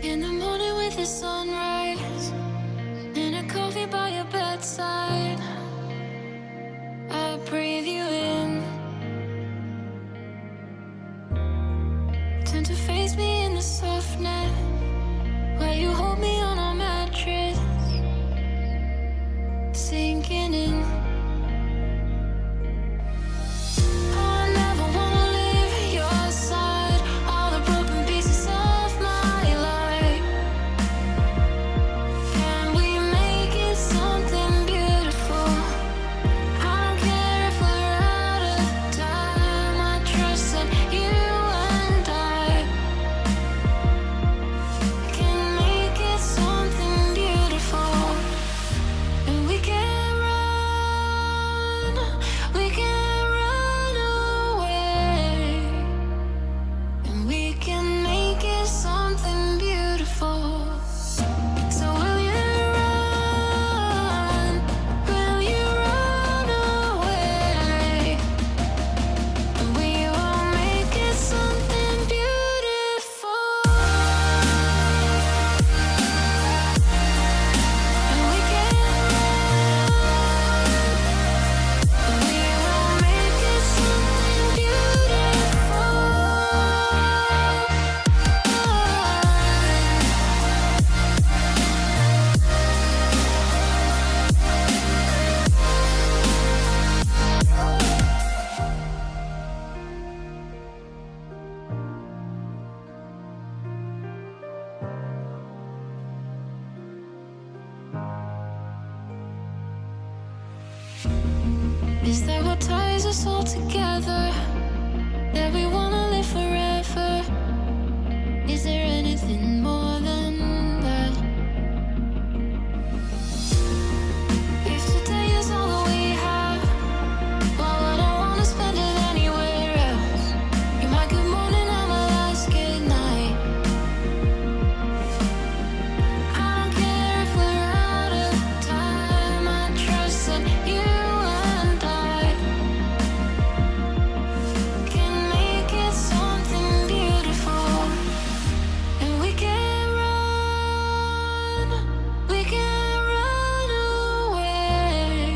In the morning with the sunrise, in a coffee by your bedside, I breathe you in. Turn to face me in the softness, where you hold me on our mattress, sinking in. I never wanna leave your side, all the broken pieces of my life. Can we make it something beautiful? I don't care if we're out of time, I trust that you and I can make it something beautiful. And we can run away, and we can make it something beautiful. So will you run away, and we will make it something beautiful. And we can and we will make it something beautiful. Is that what ties us all together? That we wanna live forever? Is there anything more than that? If today is all that we have, well, I don't wanna spend it anywhere else. You're my good morning and my last good night. I don't care if we're out of time, I trust that you and I can make it something beautiful. And we can run away,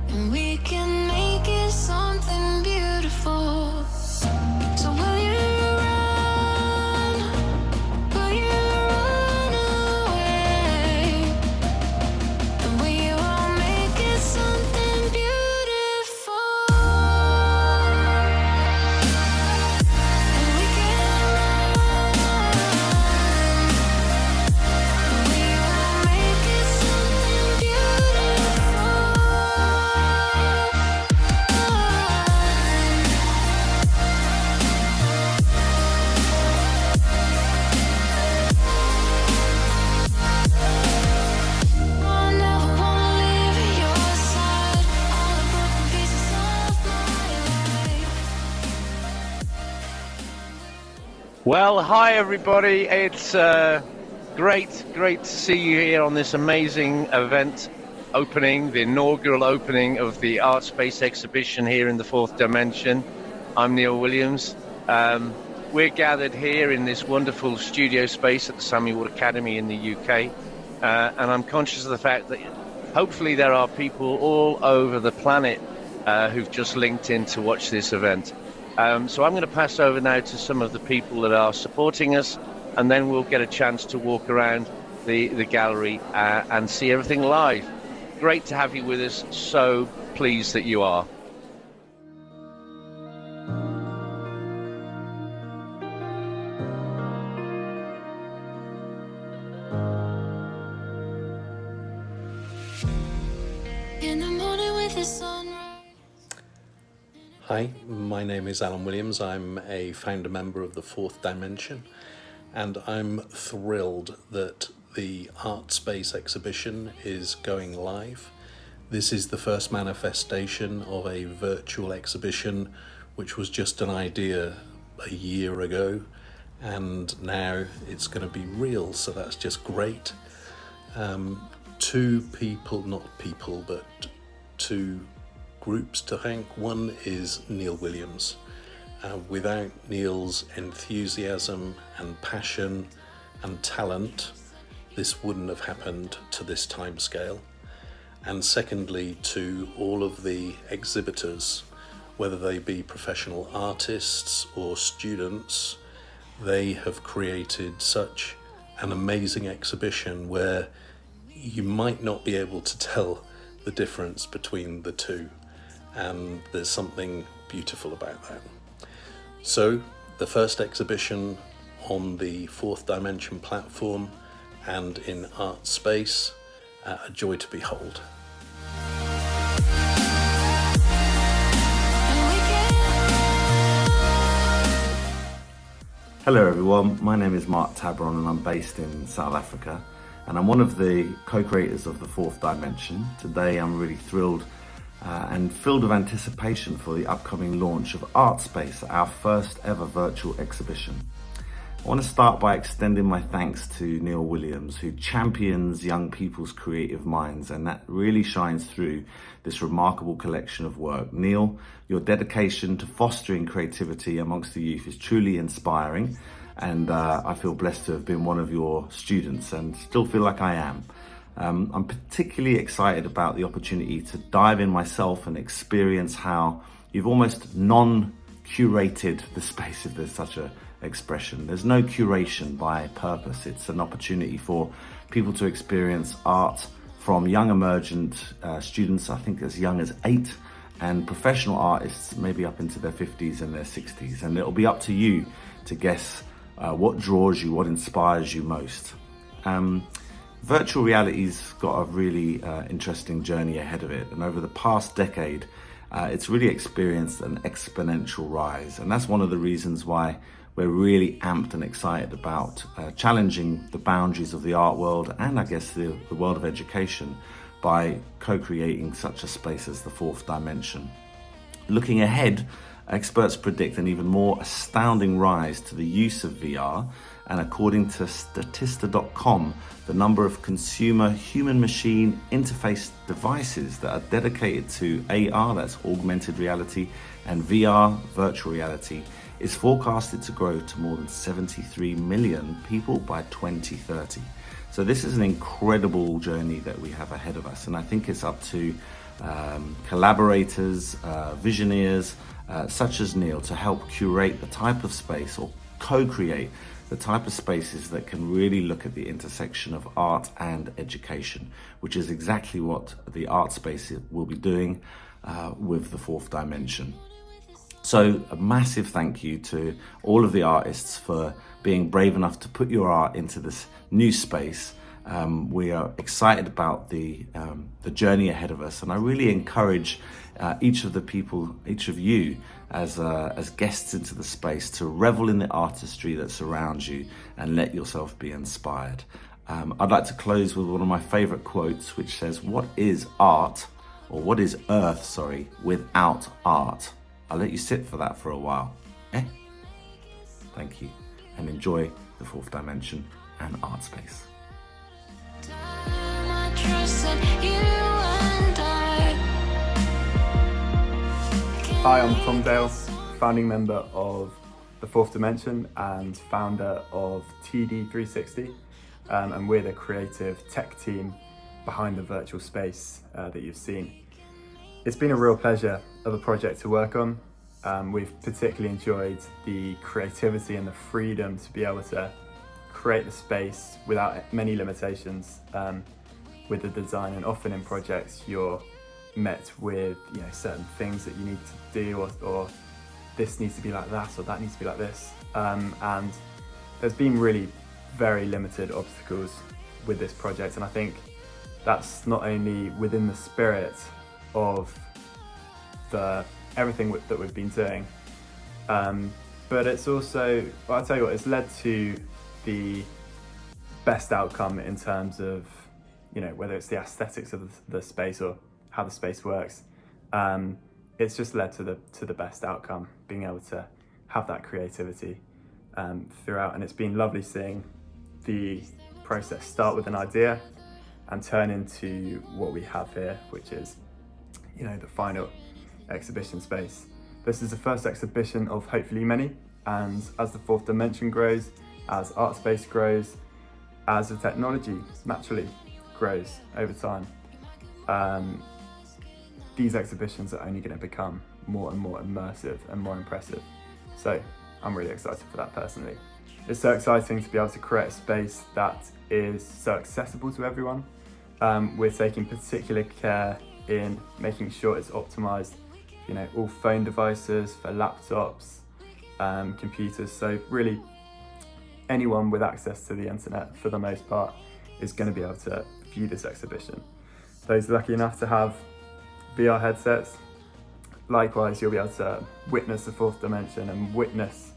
and we can make it something beautiful. So will you run away, and we will make it something beautiful. And we can run, and we will make it something beautiful. I never wanna leave your side, all the broken pieces of my life. Well, hi everybody. It's great to see you here on this amazing event opening, the inaugural opening of the Art Space exhibition here in the Fourth Dimension. I'm Neil Williams. We're gathered here in this wonderful studio space at the Sammy Ward Academy in the UK, and I'm conscious of the fact that hopefully there are people all over the planet who've just linked in to watch this event. So I'm going to pass over now to some of the people that are supporting us, and then we'll get a chance to walk around the gallery and see everything live. Great to have you with us. So pleased that you are. In the morning with the sunrise. Hi, my name is Alan Williams. I'm a founder member of the Fourth Dimension, and I'm thrilled that the Art Space exhibition is going live. This is the first manifestation of a virtual exhibition, which was just an idea a year ago, and now it's going to be real, so that's just great. Two groups to thank. One is Neil Williams. Without Neil's enthusiasm and passion and talent, this wouldn't have happened to this timescale. And secondly, to all of the exhibitors, whether they be professional artists or students, they have created such an amazing exhibition where you might not be able to tell the difference between the two, and there's something beautiful about that. So the first exhibition on the Fourth Dimension platform and in Art Space, a joy to behold. Hello everyone, my name is Mark Tabron and I'm based in South Africa, and I'm one of the co-creators of the Fourth Dimension. Today I'm really thrilled and filled with anticipation for the upcoming launch of Art Space, our first ever virtual exhibition. I want to start by extending my thanks to Neil Williams, who champions young people's creative minds, and that really shines through this remarkable collection of work. Neil, your dedication to fostering creativity amongst the youth is truly inspiring, and I feel blessed to have been one of your students and still feel like I am. I'm particularly excited about the opportunity to dive in myself and experience how you've almost non-curated the space, if there's such a expression. There's no curation by purpose. It's an opportunity for people to experience art from young emergent students, I think as young as 8, and professional artists maybe up into their 50s and their 60s. And it'll be up to you to guess what draws you, what inspires you most. Virtual reality's got a really interesting journey ahead of it, and over the past decade it's really experienced an exponential rise, and that's one of the reasons why we're really amped and excited about challenging the boundaries of the art world and I guess the world of education by co-creating such a space as the Fourth Dimension. Looking ahead, experts predict an even more astounding rise to the use of VR, and according to Statista.com, the number of consumer human-machine interface devices that are dedicated to AR, that's augmented reality, and VR, virtual reality, is forecasted to grow to more than 73 million people by 2030. So this is an incredible journey that we have ahead of us, and I think it's up to collaborators, visionaries, such as Neil, to help curate the type of space or co-create the type of spaces that can really look at the intersection of art and education, which is exactly what the Art Space will be doing with the Fourth Dimension. So a massive thank you to all of the artists for being brave enough to put your art into this new space. We are excited about the journey ahead of us, and I really encourage each of you as guests into the space to revel in the artistry that surrounds you and let yourself be inspired. I'd like to close with one of my favorite quotes, which says, "What is art, or what is Earth, without art?" I'll let you sit for that for a while. Thank you, and enjoy the Fourth Dimension and Art Space. I trust that you and I Hi, I'm Tom Dale, founding member of the Fourth Dimension and founder of TD360, and we're the creative tech team behind the virtual space that you've seen. It's been a real pleasure of a project to work on. We've particularly enjoyed the creativity and the freedom to be able to create the space without many limitations with the design, and often in projects you're met with certain things that you need to do, or this needs to be like that, or that needs to be like this, and there's been really very limited obstacles with this project, and I think that's not only within the spirit of everything that we've been doing, but it's also, well, I'll tell you what, it's led to the best outcome in terms of whether it's the aesthetics of the space or how the space works. It's just led to the best outcome, being able to have that creativity throughout, and it's been lovely seeing the process start with an idea and turn into what we have here, which is the final exhibition space. This is the first exhibition of hopefully many, and as the Fourth Dimension grows, as Art Space grows, as the technology naturally grows over time, these exhibitions are only going to become more and more immersive and more impressive. So I'm really excited for that personally. It's so exciting to be able to create a space that is so accessible to everyone. We're taking particular care in making sure it's optimized, all phone devices, for laptops, computers. So really anyone with access to the internet, for the most part, is going to be able to view this exhibition. Those lucky enough to have VR headsets, likewise, you'll be able to witness the fourth dimension and witness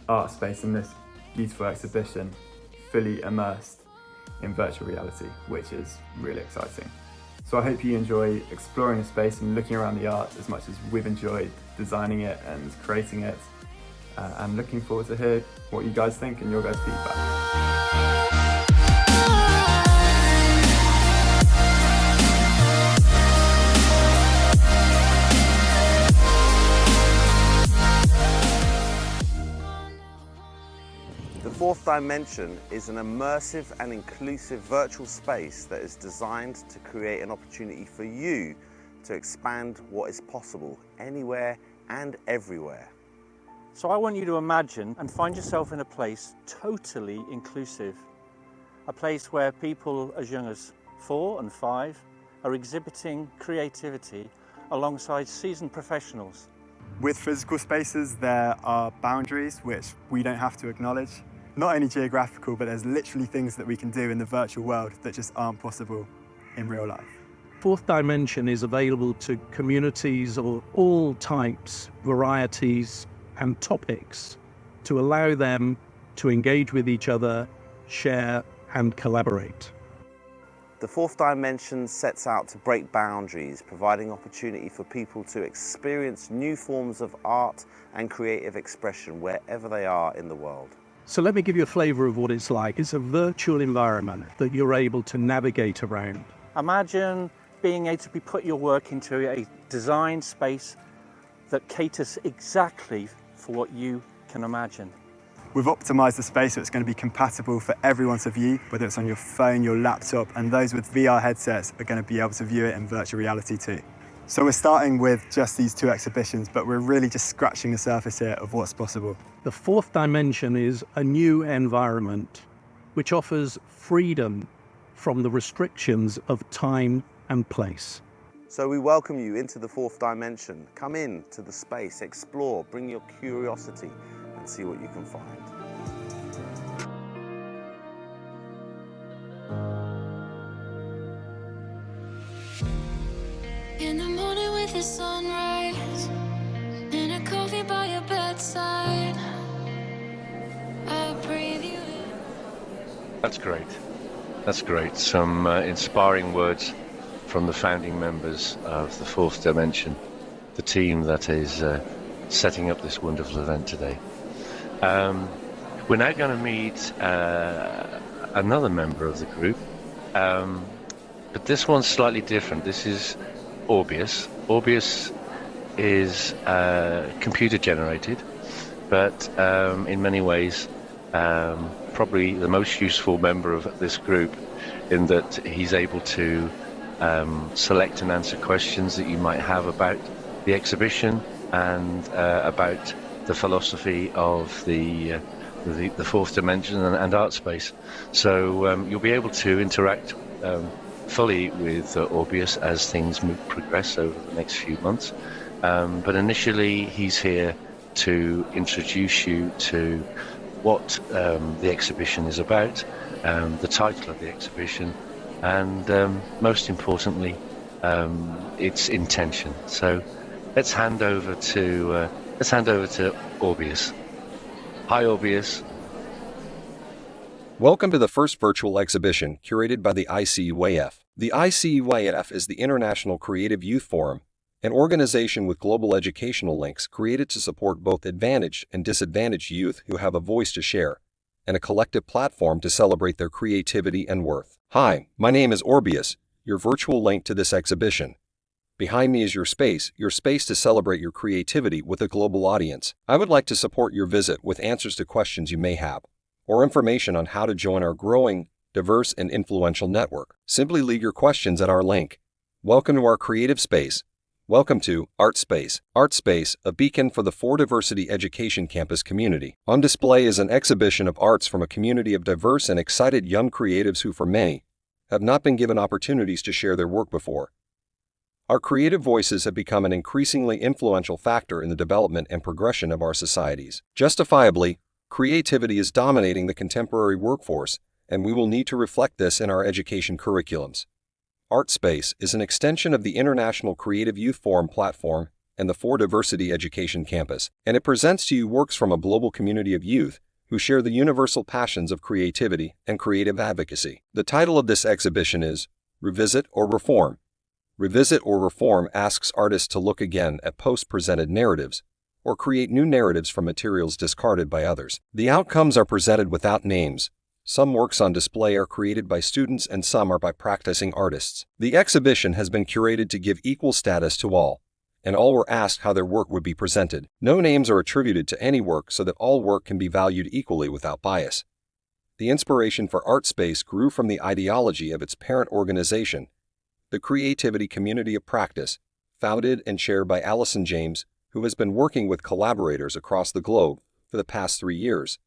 art space in this beautiful exhibition, fully immersed in virtual reality, which is really exciting. So I hope you enjoy exploring the space and looking around the art as much as we've enjoyed designing it and creating it. I'm looking forward to hear what you guys think and your guys' feedback. The fourth dimension is an immersive and inclusive virtual space that is designed to create an opportunity for you to expand what is possible anywhere and everywhere. So I want you to imagine and find yourself in a place totally inclusive. A place where people as young as 4 and 5 are exhibiting creativity alongside seasoned professionals. With physical spaces, there are boundaries which we don't have to acknowledge. Not only geographical, but there's literally things that we can do in the virtual world that just aren't possible in real life. Fourth dimension is available to communities of all types, varieties, and topics to allow them to engage with each other, share, and collaborate. The fourth dimension sets out to break boundaries, providing opportunity for people to experience new forms of art and creative expression wherever they are in the world. So let me give you a flavour of what it's like. It's a virtual environment that you're able to navigate around. Imagine being able to put your work into a design space that caters exactly for what you can imagine. We've optimised the space so it's going to be compatible for everyone to view, whether it's on your phone, your laptop, and those with VR headsets are going to be able to view it in virtual reality too. So we're starting with just these 2 exhibitions, but we're really just scratching the surface here of what's possible. The fourth dimension is a new environment which offers freedom from the restrictions of time and place. So we welcome you into the fourth dimension. Come in to the space, explore, bring your curiosity and see what you can find. In the morning with the sunrise, in a coffee by your bedside, I breathe you in. That's great. That's great. Some inspiring words from the founding members of the Fourth Dimension, the team that is setting up this wonderful event today. We're now going to meet another member of the group, but this one's slightly different. This is Orbus. Orbus is computer generated, but in many ways probably the most useful member of this group, in that he's able to select and answer questions that you might have about the exhibition and about the philosophy of the fourth dimension and art space. So you'll be able to interact fully with Orbus as things progress over the next few months. But initially, he's here to introduce you to what the exhibition is about, the title of the exhibition, and most importantly, its intention. So let's hand over to Orbus. Hi, Orbus. Welcome to the first virtual exhibition curated by the ICUAF. The ICUAF is the International Creative Youth Forum, an organization with global educational links created to support both advantaged and disadvantaged youth who have a voice to share, and a collective platform to celebrate their creativity and worth. Hi, my name is Orbus, your virtual link to this exhibition. Behind me is your space to celebrate your creativity with a global audience. I would like to support your visit with answers to questions you may have. or information on how to join our growing, diverse, and influential network, simply leave your questions at our link. Welcome to our creative space. Welcome to ArtSpace. ArtSpace, a beacon for the For Diversity Education Campus community. On display is an exhibition of arts from a community of diverse and excited young creatives who, for many, have not been given opportunities to share their work before. Our creative voices have become an increasingly influential factor in the development and progression of our societies. Justifiably, creativity is dominating the contemporary workforce, and we will need to reflect this in our education curriculums. ArtSpace is an extension of the International Creative Youth Forum platform and the For Diversity Education Campus, and it presents to you works from a global community of youth who share the universal passions of creativity and creative advocacy. The title of this exhibition is Revisit or Reform. Revisit or Reform asks artists to look again at post-presented narratives or create new narratives from materials discarded by others. The outcomes are presented without names. Some works on display are created by students and some are by practicing artists. The exhibition has been curated to give equal status to all, and all were asked how their work would be presented. No names are attributed to any work so that all work can be valued equally without bias. The inspiration for ArtSpace grew from the ideology of its parent organization, the Creativity Community of Practice, founded and chaired by Allison James, who has been working with collaborators across the globe for the past 3 years.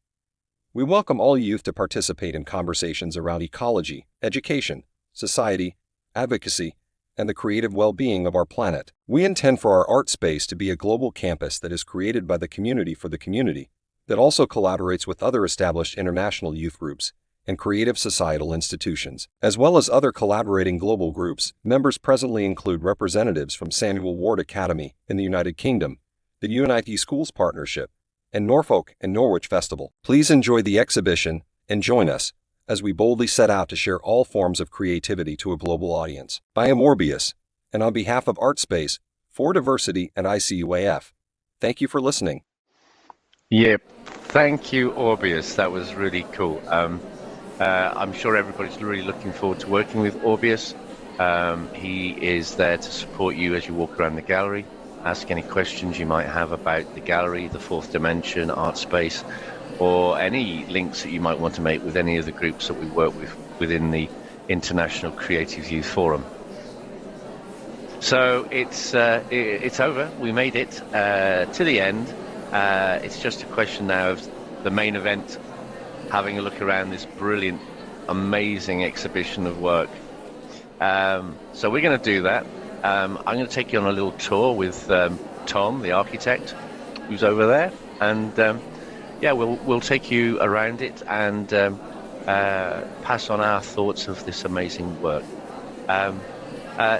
We welcome all youth to participate in conversations around ecology, education, society, advocacy, and the creative well-being of our planet. We intend for our art space to be a global campus that is created by the community for the community, that also collaborates with other established international youth groups and creative societal institutions, as well as other collaborating global groups. Members presently include representatives from Samuel Ward Academy in the United Kingdom, the UNIT Schools Partnership, and Norfolk and Norwich Festival. Please enjoy the exhibition and join us as we boldly set out to share all forms of creativity to a global audience. I am Orbus, and on behalf of ArtSpace, For Diversity, and ICUAF, thank you for listening. Yep, thank you, Orbius. That was really cool. I'm sure everybody's really looking forward to working with Orbius. He is there to support you as you walk around the gallery. Ask any questions you might have about the gallery, the Fourth Dimension, Art Space, or any links that you might want to make with any of the groups that we work with within the International Creative Youth Forum. So it's over. We made it to the end. It's just a question now of the main event, having a look around this brilliant, amazing exhibition of work. So we're going to do that. I'm going to take you on a little tour with Tom, the architect, who's over there, and yeah, we'll take you around it and pass on our thoughts of this amazing work.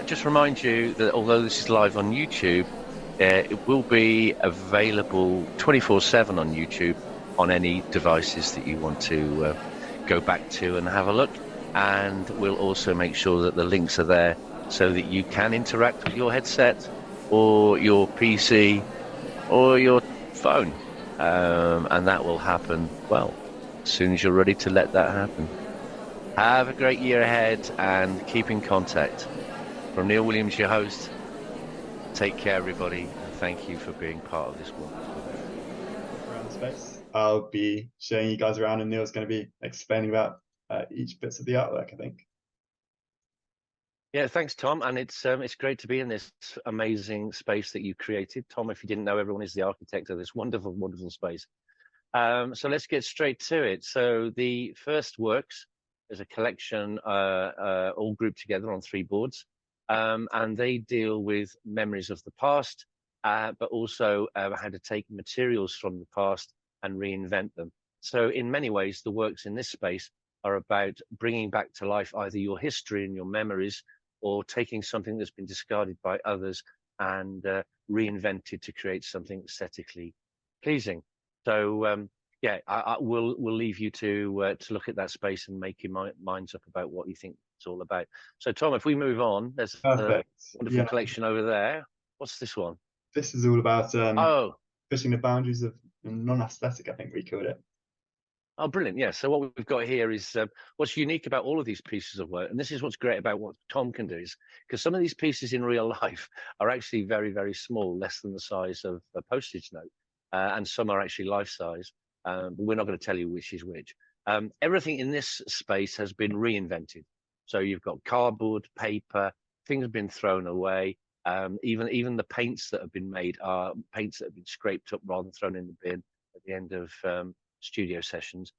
Just remind you that although this is live on YouTube, it will be available 24/7 on YouTube on any devices that you want to go back to and have a look. And we'll also make sure that the links are there so that you can interact with your headset or your PC or your phone. And that will happen, well, as soon as you're ready to let that happen. Have a great year ahead and keep in contact. From Neil Williams, your host, take care, everybody, and thank you for being part of this wonderful event. Around space, I'll be showing you guys around, and Neil's going to be explaining about each bits of the artwork, I think. Yeah, thanks, Tom. And it's great to be in this amazing space that you created. Tom, if you didn't know, everyone is the architect of this wonderful, wonderful space. So let's get straight to it. So the first works is a collection all grouped together on 3 boards. And they deal with memories of the past, but also how to take materials from the past and reinvent them. So in many ways, the works in this space are about bringing back to life either your history and your memories, or taking something that's been discarded by others and reinvented to create something aesthetically pleasing. So yeah, we'll leave you to look at that space and make your minds up about what you think it's all about. So Tom, if we move on, there's a wonderful collection over there. What's this one? This is all about pushing the boundaries of non-aesthetic, I think we called it. Oh, brilliant. Yeah. So what we've got here is what's unique about all of these pieces of work. And this is what's great about what Tom can do, is because some of these pieces in real life are actually very, very small, less than the size of a postage note. And some are actually life size. But we're not going to tell you which is which. Everything in this space has been reinvented. So you've got cardboard, paper, things have been thrown away. Even the paints that have been made are paints that have been scraped up rather than thrown in the bin at the end of studio sessions.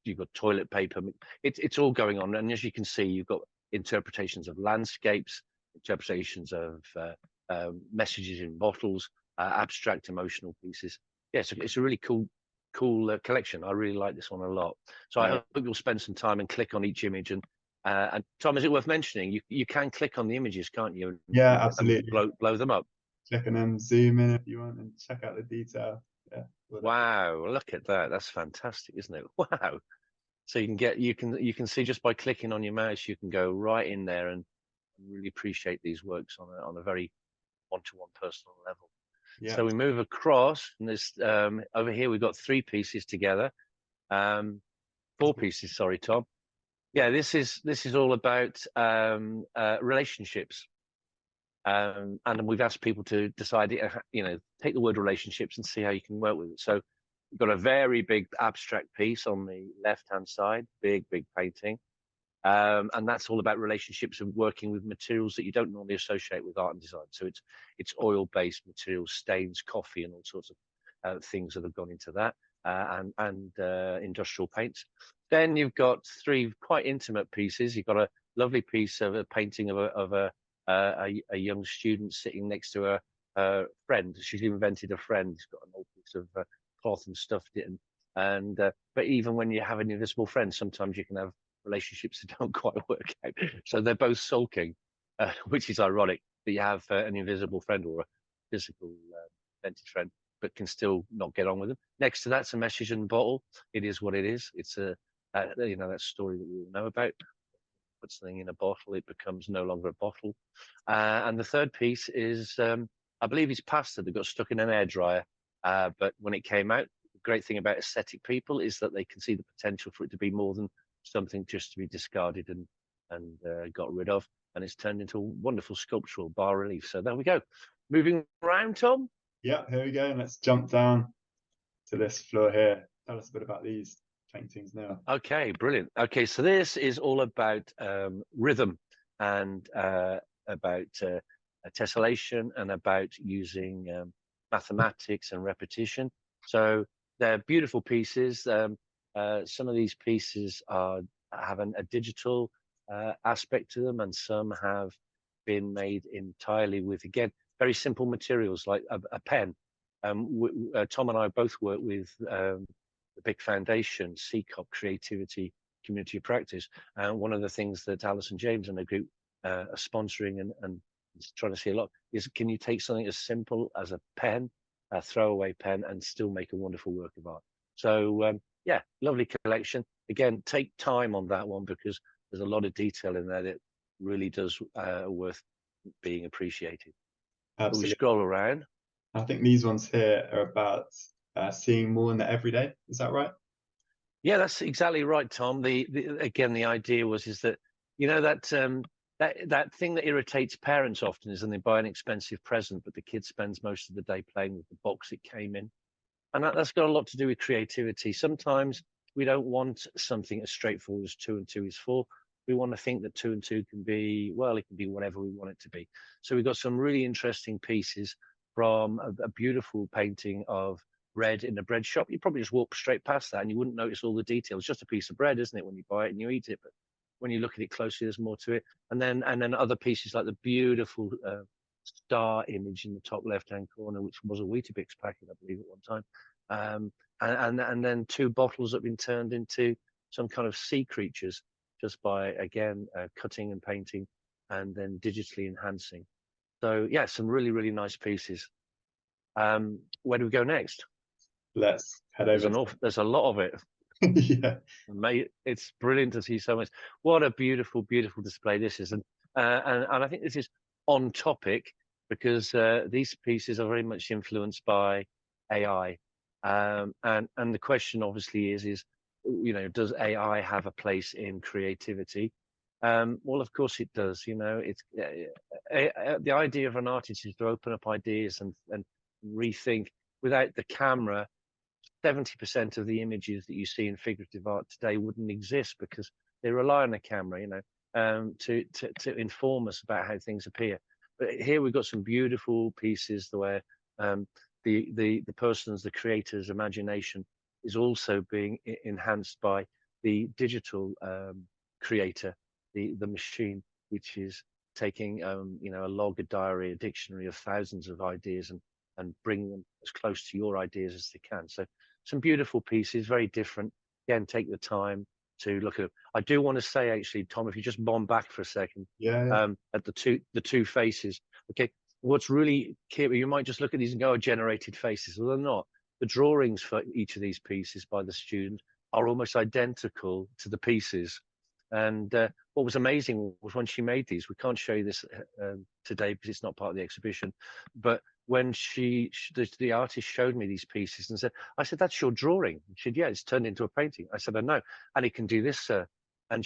You've got toilet paper. It's all going on, and as you can see, you've got interpretations of landscapes, interpretations of messages in bottles, abstract emotional pieces. Yes, it's a really cool collection. I really like this one a lot. So I hope you'll spend some time and click on each image. And Tom, is it worth mentioning? You can click on the images, can't you? Yeah, absolutely. Blow them up. Click on them, zoom in if you want, and check out the detail. Yeah. Wow, look at that. That's fantastic, isn't it? Wow. So you can see just by clicking on your mouse, you can go right in there and really appreciate these works on a very one-to-one personal level. Yeah. So we move across, and there's over here we've got 3 pieces together, 4 pieces. Sorry, Tom. Yeah, this is all about relationships, and we've asked people to decide, take the word relationships and see how you can work with it. So we've got a very big abstract piece on the left-hand side, big painting. And that's all about relationships and working with materials that you don't normally associate with art and design. So it's oil-based materials, stains, coffee, and all sorts of things that have gone into that, and industrial paints. Then you've got 3 quite intimate pieces. You've got a lovely piece of a painting of a young student sitting next to a friend. She's invented a friend. She's got an old piece of cloth and stuffed it. But even when you have an invisible friend, sometimes you can have relationships that don't quite work out. So they're both sulking, which is ironic that you have an invisible friend or a physical invented friend, but can still not get on with them. Next to that's a message in a bottle. It is what it is. It's that story that we all know about. Put something in a bottle, it becomes no longer a bottle. And the third piece is, I believe it's pasta that got stuck in an airdryer. But when it came out, the great thing about aesthetic people is that they can see the potential for it to be more than something just to be discarded and got rid of, and it's turned into a wonderful sculptural bas relief. So there we go. Moving around, Tom. Yeah, here we go. Let's jump down to this floor here. Tell us a bit about these paintings now. Okay, brilliant. Okay, so this is all about rhythm and about tessellation and about using mathematics and repetition. So they're beautiful pieces. Some of these pieces have a digital aspect to them, and some have been made entirely with, again, very simple materials like a pen. Tom and I both work with the big foundation, CCOP, Creativity Community Practice. And one of the things that Alice and James and the group are sponsoring and trying to see a lot is, can you take something as simple as a pen, a throwaway pen, and still make a wonderful work of art? So yeah, lovely collection. Again, take time on that one because there's a lot of detail in there that really does worth being appreciated. Absolutely. We scroll around. I think these ones here are about seeing more in the everyday. Is that right? Yeah, that's exactly right, Tom. Again, the idea is that that thing that irritates parents often is when they buy an expensive present, but the kid spends most of the day playing with the box it came in. And that's got a lot to do with creativity. Sometimes we don't want something as straightforward as 2 and 2 is 4. We want to think that 2 and 2 can be, well, it can be whatever we want it to be. So we've got some really interesting pieces from a beautiful painting of bread in a bread shop. You probably just walk straight past that and you wouldn't notice all the details. Just a piece of bread, isn't it, when you buy it and you eat it? But when you look at it closely, there's more to it. And then other pieces like the beautiful star image in the top left-hand corner, which was a Weetabix packet, I believe, at one time. And then 2 bottles that have been turned into some kind of sea creatures just by, again, cutting and painting and then digitally enhancing. So, yeah, some really, really nice pieces. Where do we go next? Let's head over. There's a lot of it. Yeah. Mate, it's brilliant to see so much. What a beautiful, beautiful display this is. And I think this is on topic because these pieces are very much influenced by AI. And the question obviously is, does AI have a place in creativity? Well, of course it does. It's the idea of an artist is to open up ideas and rethink without the camera 70% of the images that you see in figurative art today wouldn't exist because they rely on a camera, to inform us about how things appear. But here we've got some beautiful pieces where the person's, the creator's imagination is also being enhanced by the digital creator, the machine, which is taking a log, a diary, a dictionary of thousands of ideas and bringing them as close to your ideas as they can. So some beautiful pieces, very different. Again, take the time to look at them. I do want to say, actually, Tom, if you just bomb back for a second, at the two faces. Okay, what's really key, you might just look at these and go, oh, generated faces. Well, they're not. The drawings for each of these pieces by the student are almost identical to the pieces. And what was amazing was when she made these, we can't show you this today because it's not part of the exhibition, but when the artist showed me these pieces and said, I said, that's your drawing. She said, yeah, it's turned into a painting. I said, I know. And it can do this, sir. And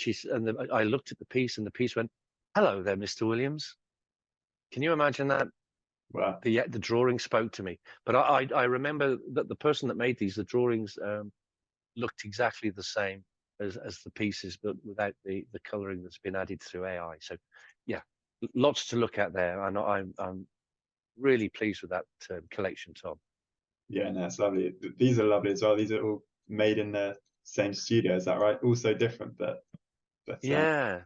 I looked at the piece and the piece went, hello there, Mr. Williams. Can you imagine that? Wow. The drawing spoke to me. But I remember that the person that made these, the drawings looked exactly the same as the pieces, but without the colouring that's been added through AI. So yeah, lots to look at there. And I'm really pleased with that collection, Tom. Yeah, no, it's lovely. These are lovely as well. These are all made in the same studio, is that right? Also different, but yeah.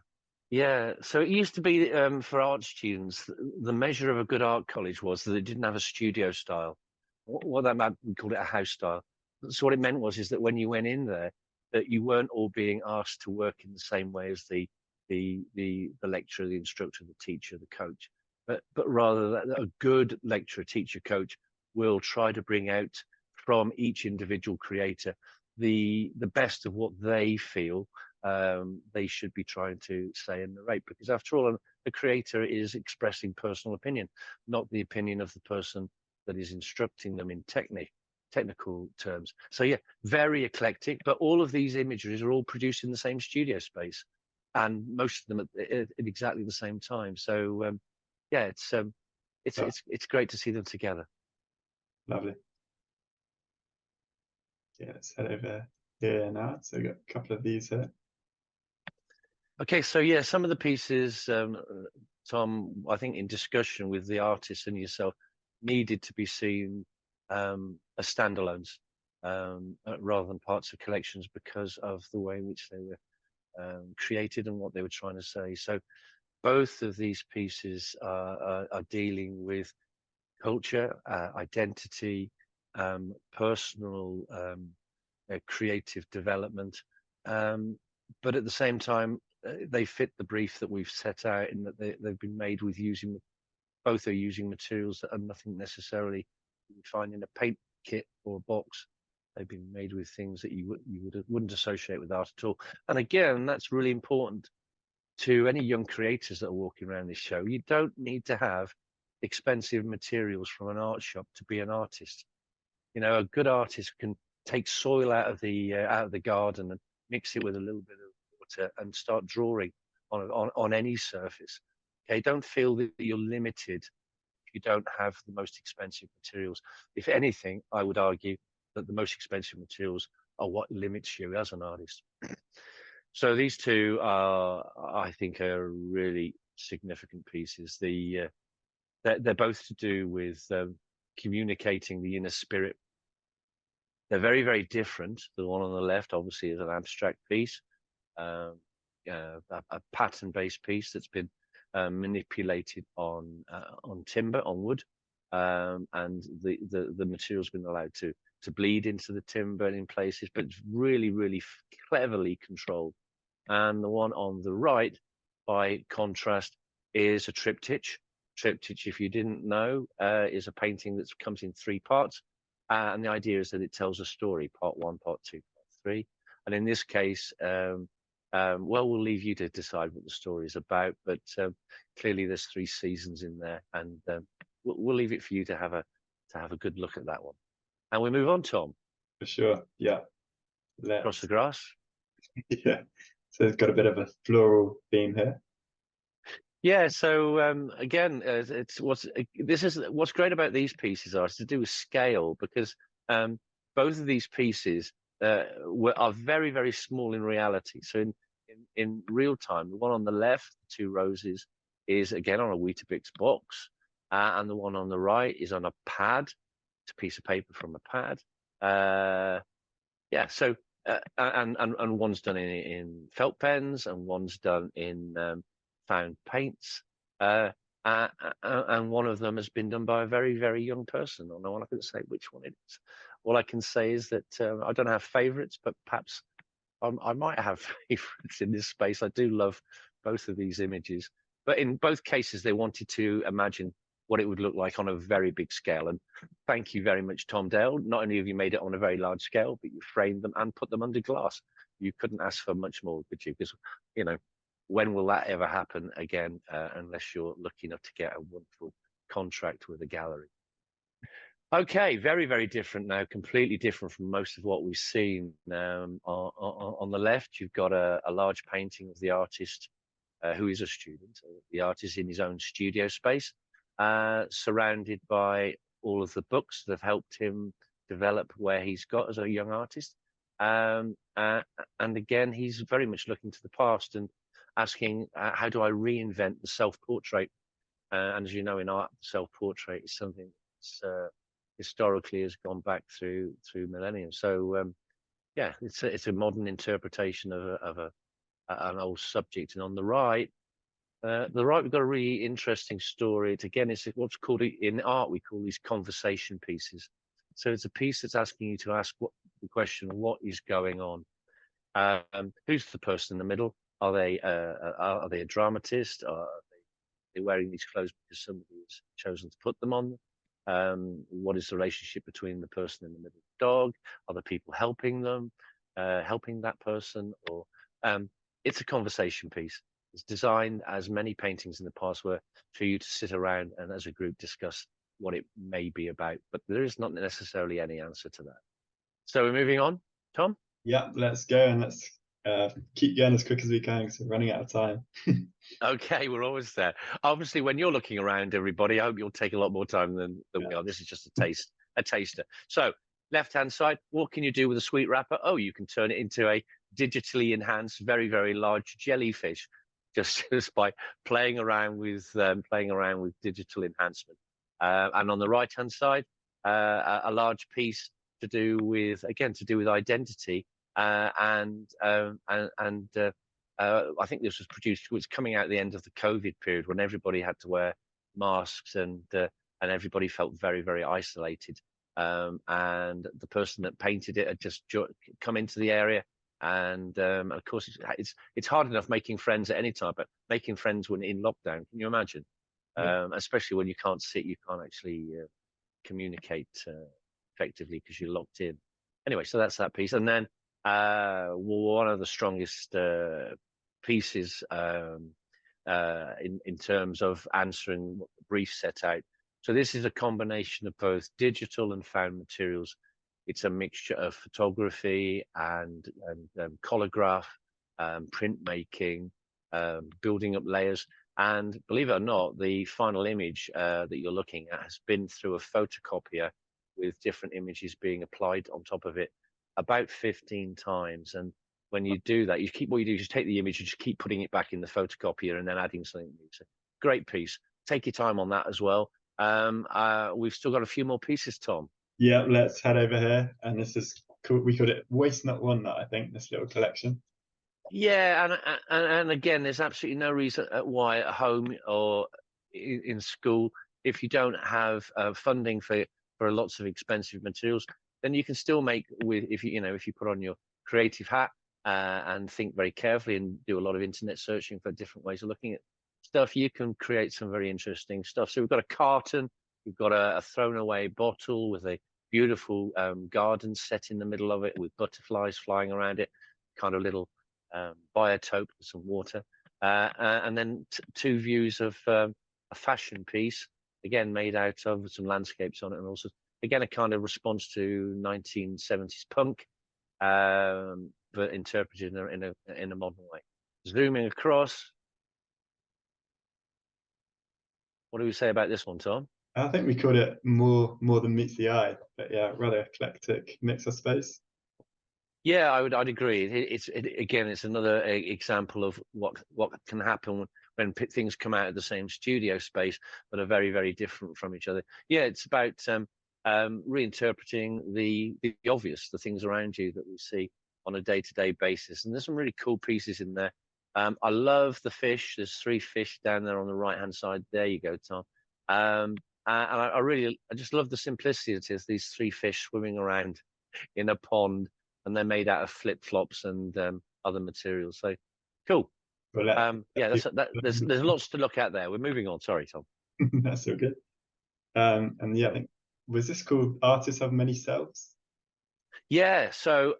So it used to be for art students, the measure of a good art college was that it didn't have a studio style. What that meant, we called it a house style. So what it meant is that when you went in there, that you weren't all being asked to work in the same way as the lecturer, the instructor, the teacher, the coach, but rather that a good lecturer, teacher, coach will try to bring out from each individual creator the best of what they feel they should be trying to say and narrate, because after all, a creator is expressing personal opinion, not the opinion of the person that is instructing them in technical terms. So yeah, very eclectic, but all of these imageries are all produced in the same studio space, and most of them at exactly the same time. So yeah, it's great to see them together. lovely. Yeah, let's head over here now. So we've got a couple of these here. Okay, so yeah, some of the pieces, Tom, I think in discussion with the artist and yourself, needed to be seen as standalones rather than parts of collections because of the way in which they were created and what they were trying to say. So both of these pieces are dealing with culture, identity, personal creative development, but at the same time, they fit the brief that we've set out in that they've been made with both are using materials that are nothing necessarily you find in a paint kit or a box. They've been made with things that you wouldn't associate with art at all. And again, that's really important to any young creators that are walking around this show. You don't need to have expensive materials from an art shop to be an artist. A good artist can take soil out of the garden and mix it with a little bit of water and start drawing on any surface. Okay, don't feel that you're limited if you don't have the most expensive materials. If anything, I would argue that the most expensive materials are what limits you as an artist. So these two are, I think, are really significant pieces. They're both to do with communicating the inner spirit. They're very, very different. The one on the left, obviously, is an abstract piece, a pattern-based piece that's been manipulated on timber, on wood, and the material's been allowed to bleed into the timber in places, but it's really, really cleverly controlled. And the one on the right, by contrast, is a triptych. Triptych, if you didn't know, is a painting that comes in 3 parts. And the idea is that it tells a story, part 1, part 2, part 3. And in this case, we'll leave you to decide what the story is about. But clearly there's 3 seasons in there. And we'll leave it for you to have a good look at that one. And we move on, Tom. For sure, yeah. Across the grass. Yeah, so it's got a bit of a floral theme here. Yeah, so again, what's great about these pieces are to do with scale, because both of these pieces are very, very small in reality. So in real time, the one on the left, the two roses, is again on a Weetabix box, and the one on the right is on a pad. It's a piece of paper from a pad. Yeah, so and one's done in felt pens, and one's done in found paints, and one of them has been done by a very, very young person. I know I can say which one it is. All I can say is that I don't have favourites, but perhaps I might have favourites in this space. I do love both of these images, but in both cases, they wanted to imagine what it would look like on a very big scale. And thank you very much, Tom Dale. Not only have you made it on a very large scale, but you framed them and put them under glass. You couldn't ask for much more, could you? Because, you know, when will that ever happen again, unless you're lucky enough to get a wonderful contract with a gallery? Okay, very, very different now, completely different from most of what we've seen. On the left, you've got a large painting of the artist who is a student. The artist in his own studio space, surrounded by all of the books that have helped him develop where he's got as a young artist. And again, he's very much looking to the past and asking, how do I reinvent the self-portrait? And as you know, in art, self-portrait is something that's historically has gone back through millennia. So yeah, it's a modern interpretation of an old subject. And on the right, we've got a really interesting story. It's what's called in art, we call these conversation pieces. So it's a piece that's asking you to ask the question, what is going on? Who's the person in the middle? Are they a dramatist? Are they wearing these clothes because somebody has chosen to put them on? What is the relationship between the person in the middle, the dog? Are the people helping them, helping that person? Or it's a conversation piece. It's designed, as many paintings in the past were, for you to sit around and as a group discuss what it may be about. But there is not necessarily any answer to that. So we're moving on, Tom? Yeah, let's go, and let's keep going as quick as we can because we're running out of time. Okay, we're always there. Obviously, when you're looking around, everybody, I hope you'll take a lot more time than we are. This is just a taster. So left-hand side, what can you do with a sweet wrapper? Oh, you can turn it into a digitally enhanced, very, very large jellyfish, just by playing around with digital enhancement. And on the right-hand side, a large piece to do with identity, and I think this was produced. It was coming out at the end of the COVID period when everybody had to wear masks and everybody felt very, very isolated. And the person that painted it had just come into the area, and of course it's hard enough making friends at any time, but making friends when in lockdown, can you imagine? Yeah. Especially when you can't actually communicate effectively because you're locked in. Anyway, so that's that piece, and then one of the strongest pieces in terms of answering what the brief set out. So this is a combination of both digital and found materials. It's a mixture of photography and collage, printmaking, building up layers. And believe it or not, the final image that you're looking at has been through a photocopier with different images being applied on top of it about 15 times. And when you do that, what you do is you take the image and just keep putting it back in the photocopier and then adding something new. So great piece. Take your time on that as well. We've still got a few more pieces, Tom. Yeah, let's head over here. And this is cool. We called it Waste Not Want Not, I think, this little collection. Yeah, and again, there's absolutely no reason why at home or in school, if you don't have funding for lots of expensive materials, then you can still make if you put on your creative hat and think very carefully and do a lot of internet searching for different ways of looking at stuff, you can create some very interesting stuff. So we've got a carton, we've got a thrown away bottle with a beautiful garden set in the middle of it with butterflies flying around it, kind of little biotope with some water, and then two views of a fashion piece, again made out of some landscapes on it, and also again a kind of response to 1970s punk, but interpreted in a modern way. Zooming across, what do we say about this one, Tom? I think we called it more than meets the eye, but yeah, rather eclectic mix of space. Yeah, I'd agree. Again, it's another example of what can happen when things come out of the same studio space, but are very, very different from each other. Yeah, it's about reinterpreting the obvious, the things around you that we see on a day-to-day basis. And there's some really cool pieces in there. I love the fish. There's 3 fish down there on the right-hand side. There you go, Tom. And I just love the simplicity it is. These 3 fish swimming around in a pond, and they're made out of flip-flops and other materials. So cool. Well, Yeah, there's lots to look at there. We're moving on. Sorry, Tom. that's so good. And yeah, I think, was this called Artists Have Many Selves? Yeah. So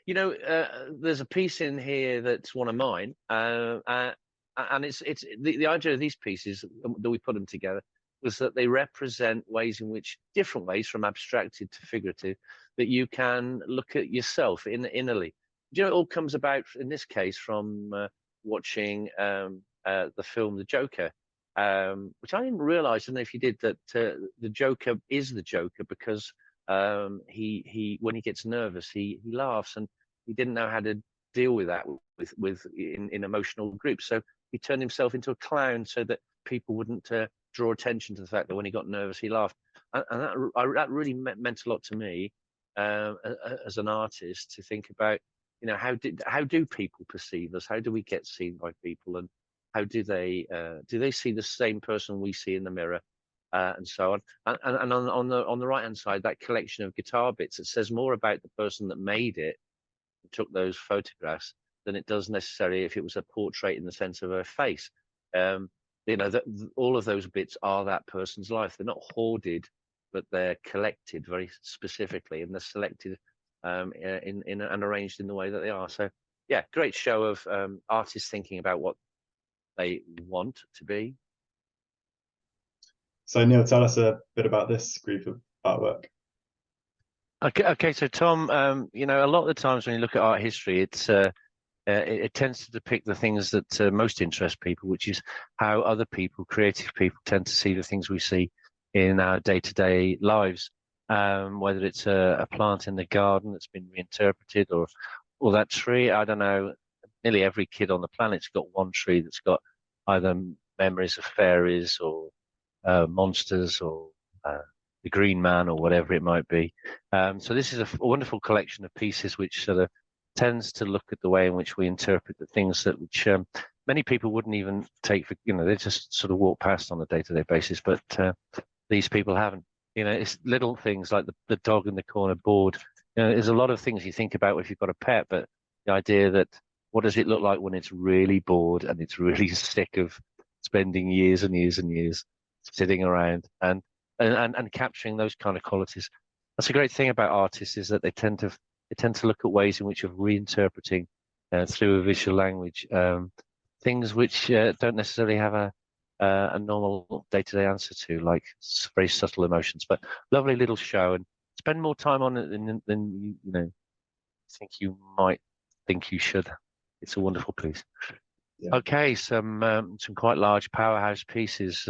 there's a piece in here that's one of mine, and it's the idea of these pieces that we put them together was that they represent ways in which different ways from abstracted to figurative that you can look at yourself innerly. It all comes about in this case from watching the film The Joker, which I didn't realize. I don't know if you did that. The Joker is the Joker because he when he gets nervous he laughs, and he didn't know how to deal with that in emotional groups, so he turned himself into a clown so that people wouldn't draw attention to the fact that when he got nervous he laughed, and that really meant a lot to me as an artist, to think about how do people perceive us, how do we get seen by people, and how do they see the same person we see in the mirror, and so on. And on the right hand side, that collection of guitar bits, it says more about the person that made it, took those photographs, than it does necessarily if it was a portrait in the sense of a face. All of those bits are that person's life. They're not hoarded, but they're collected very specifically, and they're selected and arranged in the way that they are. So yeah, great show of artists thinking about what they want to be. So Neil, tell us a bit about this group of artwork. Okay. So Tom, a lot of the times when you look at art history, it tends to depict the things that most interest people, which is how other people, creative people, tend to see the things we see in our day-to-day lives. Whether it's a plant in the garden that's been reinterpreted, or that tree. I don't know. Nearly every kid on the planet's got one tree that's got either memories of fairies or monsters or the Green Man or whatever it might be. So this is a wonderful collection of pieces which sort of tends to look at the way in which we interpret the things that which many people wouldn't even take for, they just sort of walk past on a day-to-day basis, but these people haven't. It's little things like the dog in the corner bored. There's a lot of things you think about if you've got a pet, but the idea that what does it look like when it's really bored and it's really sick of spending years and years and years sitting around and capturing those kind of qualities. That's a great thing about artists, is that they tend to look at ways in which of reinterpreting through a visual language things which don't necessarily have a normal day-to-day answer to, like very subtle emotions. But lovely little show, and spend more time on it than you think you might think you should. It's a wonderful piece. Yeah. Okay, some quite large powerhouse pieces.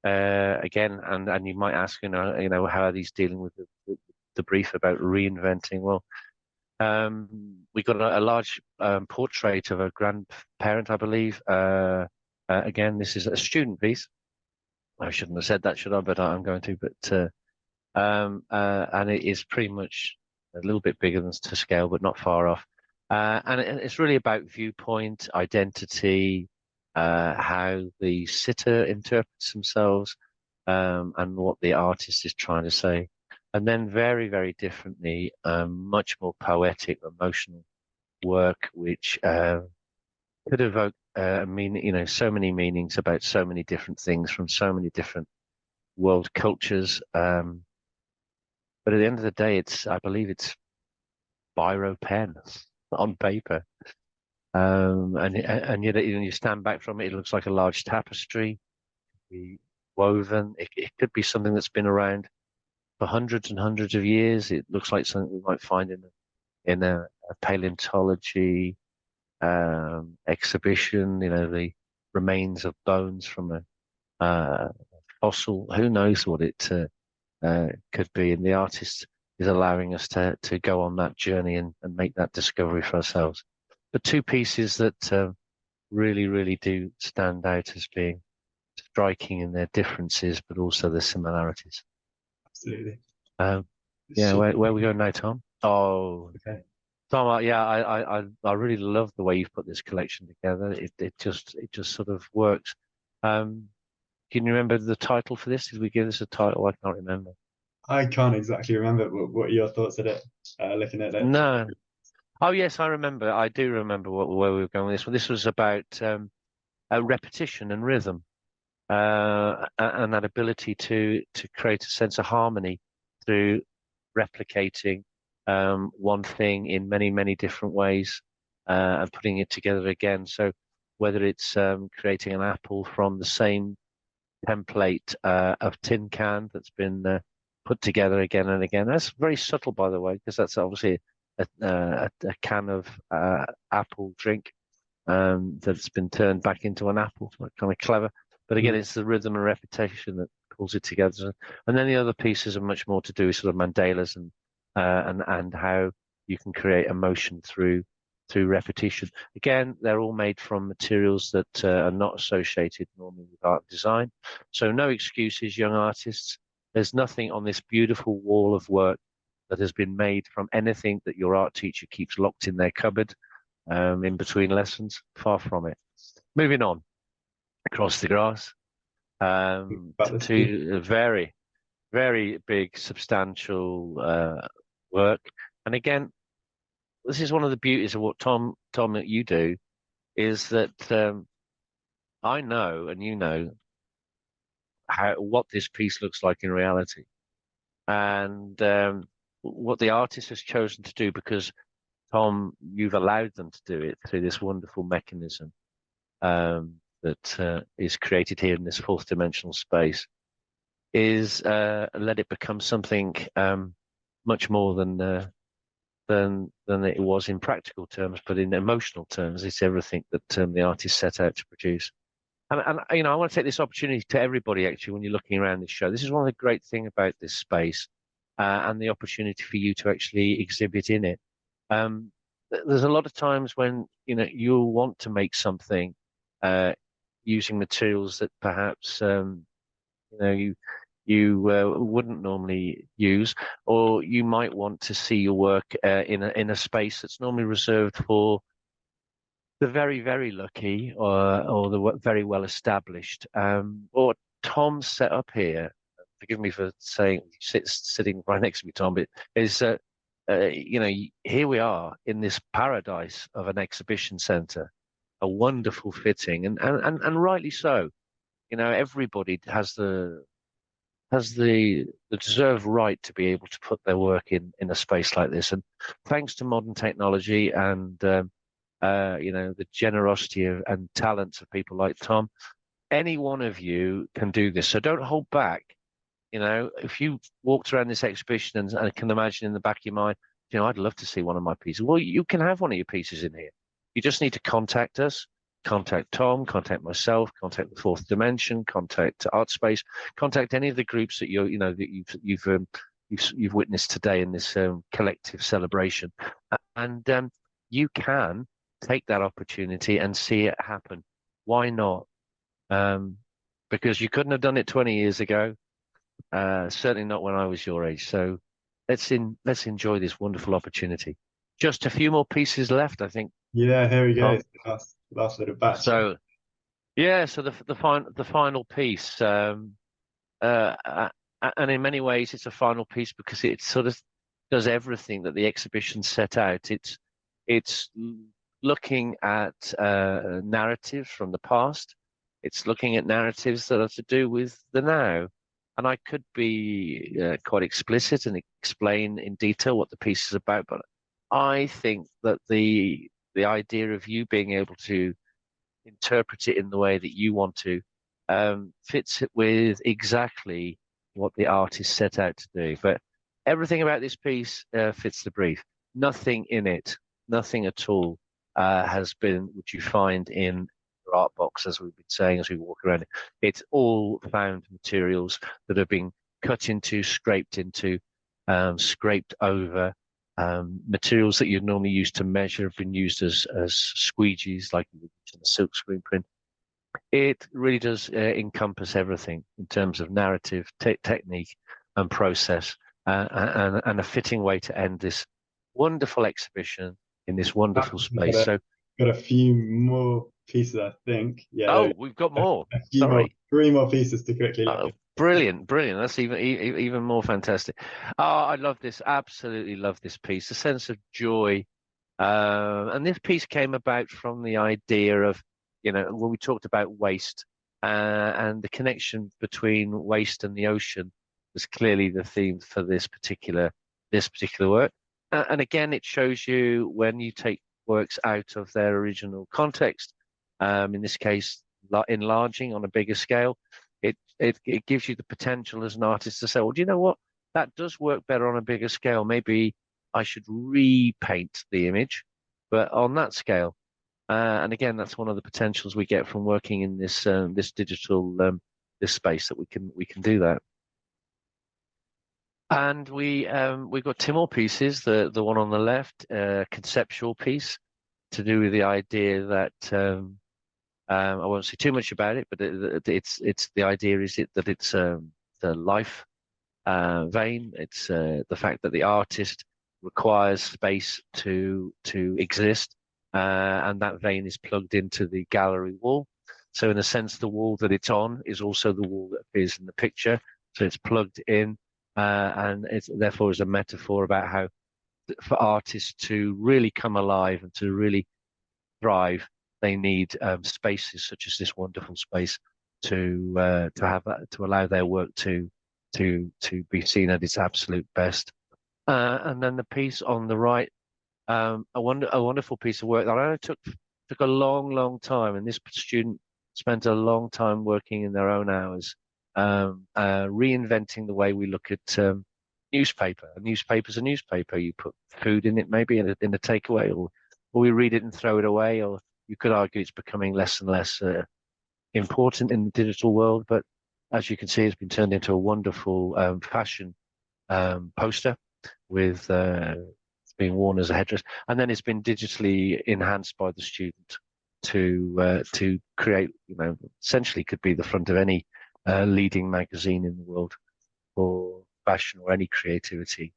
Again, and you might ask, how are these dealing with the brief about reinventing? Well, we got a large portrait of a grandparent, I believe. Again, this is a student piece. I shouldn't have said that, should I? But I'm going to. But and it is pretty much a little bit bigger than to scale, but not far off. And it's really about viewpoint, identity, how the sitter interprets themselves, and what the artist is trying to say. And then very, very differently, much more poetic, emotional work, which could evoke so many meanings about so many different things from so many different world cultures. But at the end of the day, I believe it's biro pen on paper. And yet, you stand back from it, it looks like a large tapestry, be woven. It could be something that's been around for hundreds and hundreds of years. It looks like something we might find in a paleontology exhibition. The remains of bones from a fossil. Who knows what it could be? And the artist is allowing us to go on that journey and make that discovery for ourselves. But two pieces that really, really do stand out as being striking in their differences, but also their similarities. Absolutely. Yeah, where are we going now, Tom? Oh, Okay. Tom, yeah, I really love the way you've put this collection together. It just sort of works. Can you remember the title for this? Did we give this a title? I can't remember. I can't exactly remember. What are your thoughts at it? Looking at it. No. Oh, yes, I remember. I do remember where we were going with this one. This was about repetition and rhythm, and that ability to create a sense of harmony through replicating one thing in many, many different ways and putting it together again. So whether it's creating an apple from the same template of tin can that's been put together again and again. That's very subtle, by the way, because that's obviously a can of apple drink that's been turned back into an apple. So kind of clever. But again, it's the rhythm and repetition that pulls it together. And then the other pieces are much more to do with sort of mandalas and how you can create emotion through repetition. Again, they're all made from materials that are not associated normally with art and design. So no excuses, young artists. There's nothing on this beautiful wall of work that has been made from anything that your art teacher keeps locked in their cupboard in between lessons. Far from it. Moving on, across the grass to a very, very big, substantial work. And again, this is one of the beauties of what Tom, that you do, is that I know and you know what this piece looks like in reality, and what the artist has chosen to do, because Tom, you've allowed them to do it through this wonderful mechanism that is created here in this fourth dimensional space, is let it become something much more than it was in practical terms, but in emotional terms, it's everything that the artist set out to produce. And you know, I want to take this opportunity to everybody, actually, when you're looking around this show. This is one of the great things about this space and the opportunity for you to actually exhibit in it. There's a lot of times when, you know, you'll want to make something using materials that perhaps, you know, you wouldn't normally use, or you might want to see your work in a space that's normally reserved for the very, very lucky or the very well established. What Tom's set up here, forgive me for saying sitting right next to me, Tom, but is you know, here we are in this paradise of an exhibition centre, a wonderful fitting, and rightly so. You know, everybody has the deserved right to be able to put their work in a space like this. And thanks to modern technology and you know, the generosity and talents of people like Tom, any one of you can do this. So don't hold back. You know, if you walked around this exhibition and I can imagine in the back of your mind, you know, I'd love to see one of my pieces. Well, you can have one of your pieces in here. You just need to contact us, contact Tom, contact myself, contact the Fourth Dimension, contact ArtSpace, contact any of the groups that you know that you've witnessed today in this collective celebration, and you can take that opportunity and see it happen. Why not? Because you couldn't have done it 20 years ago. Certainly not when I was your age. So let's enjoy this wonderful opportunity. Just a few more pieces left, I think. Yeah, here we go. Last little batch. So yeah, so the final piece, and in many ways it's a final piece because it sort of does everything that the exhibition set out. It's looking at narratives from the past. It's looking at narratives that are to do with the now. And I could be quite explicit and explain in detail what the piece is about, but I think that the idea of you being able to interpret it in the way that you want to fits it with exactly what the artist set out to do. But everything about this piece fits the brief. Nothing in it, nothing at all, has been what you find in your art box, as we've been saying as we walk around it. It's all found materials that have been cut into, scraped over. Materials that you'd normally use to measure have been used as squeegees, like in the silk screen print. It really does encompass everything in terms of narrative, technique, and process, and a fitting way to end this wonderful exhibition in this wonderful space. So, got a few more pieces, I think. Yeah. oh, we've got more. A few Sorry. more, 3 more pieces to quickly look Oh, at. brilliant, brilliant. That's even more fantastic. Oh, I love this. Absolutely love this piece. The sense of joy. And this piece came about from the idea of, when we talked about waste, and the connection between waste and the ocean was clearly the theme for this particular work. And again, it shows you when you take works out of their original context, in this case, enlarging on a bigger scale, it gives you the potential as an artist to say, well, do you know what? That does work better on a bigger scale. Maybe I should repaint the image, but on that scale. And again, that's one of the potentials we get from working in this this digital this space, that we can do that. And we've got 2 more pieces. The one on the left, conceptual piece, to do with the idea that I won't say too much about it, but it's the idea is that it's the life vein. It's the fact that the artist requires space to exist, and that vein is plugged into the gallery wall. So in a sense, the wall that it's on is also the wall that appears in the picture. So it's plugged in, and it therefore is a metaphor about how, for artists to really come alive and to really thrive, they need spaces such as this wonderful space to allow their work to be seen at its absolute best. And then the piece on the right, a wonderful piece of work that I know took a long time, and this student spent a long time working in their own hours, reinventing the way we look at newspaper. A newspaper's a newspaper. You put food in it, maybe in a takeaway, or we read it and throw it away, or you could argue it's becoming less and less important in the digital world. But as you can see, it's been turned into a wonderful fashion poster with it's being worn as a headdress, and then it's been digitally enhanced by the student to create, essentially could be the front of any leading magazine in the world for fashion or any creativity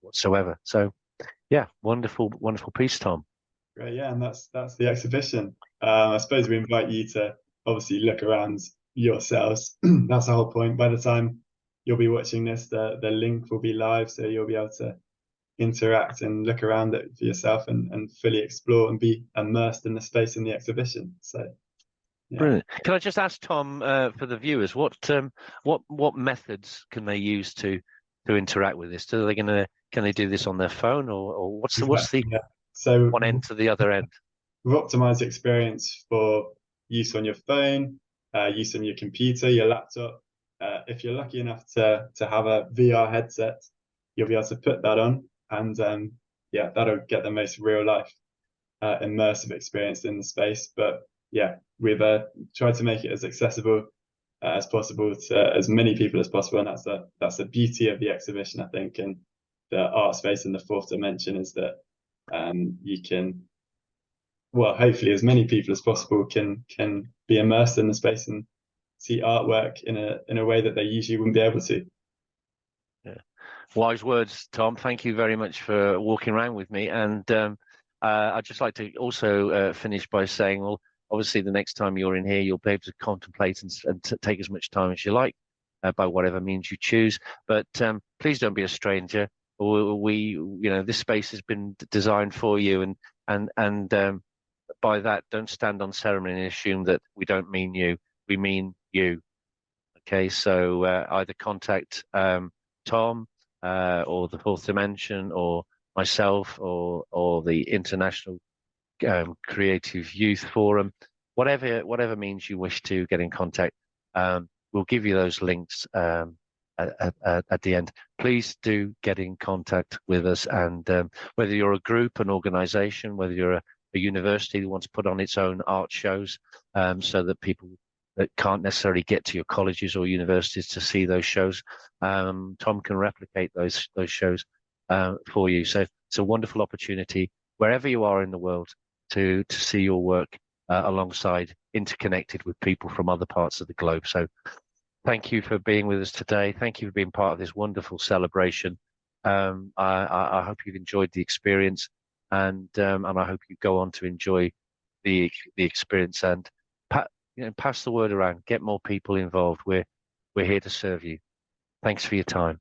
whatsoever. So, yeah, wonderful piece, Tom. Great, yeah, and that's the exhibition. I suppose we invite you to obviously look around yourselves. That's the whole point. By the time you'll be watching this, the link will be live, so you'll be able to interact and look around it for yourself and fully explore and be immersed in the space in the exhibition. So, yeah. Brilliant. Can I just ask Tom, for the viewers, what methods can they use to interact with this? Can they do this on their phone, or what's the Yeah. So one end to the other end? We've optimized the experience for use on your phone, use on your computer, your laptop. If you're lucky enough to have a VR headset, you'll be able to put that on, and yeah, that'll get the most real life immersive experience in the space. But yeah, we've tried to make it as accessible as possible to as many people as possible, and that's the beauty of the exhibition, I think, and the art space in the 4th dimension, is that you can, well, hopefully as many people as possible can be immersed in the space and see artwork in a way that they usually wouldn't be able to. Yeah. Wise words, Tom. Thank you very much for walking around with me. And I'd just like to also finish by saying, well, obviously the next time you're in here, you'll be able to contemplate and take as much time as you like, by whatever means you choose. But please don't be a stranger. This space has been designed for you, and by that, don't stand on ceremony and assume that we don't mean you. We mean you. Okay, so either contact Tom or the 4th Dimension, or myself, or the International Creative Youth Forum, whatever means you wish to get in contact. We'll give you those links at the end. Please do get in contact with us, and whether you're a group, an organization, whether you're a university that wants to put on its own art shows, so that people that can't necessarily get to your colleges or universities to see those shows, Tom can replicate those shows for you. So it's a wonderful opportunity wherever you are in the world to see your work alongside, interconnected with people from other parts of the globe. So thank you for being with us today. Thank you for being part of this wonderful celebration. I hope you've enjoyed the experience, and I hope you go on to enjoy the experience and pass the word around. Get more people involved. We're here to serve you. Thanks for your time.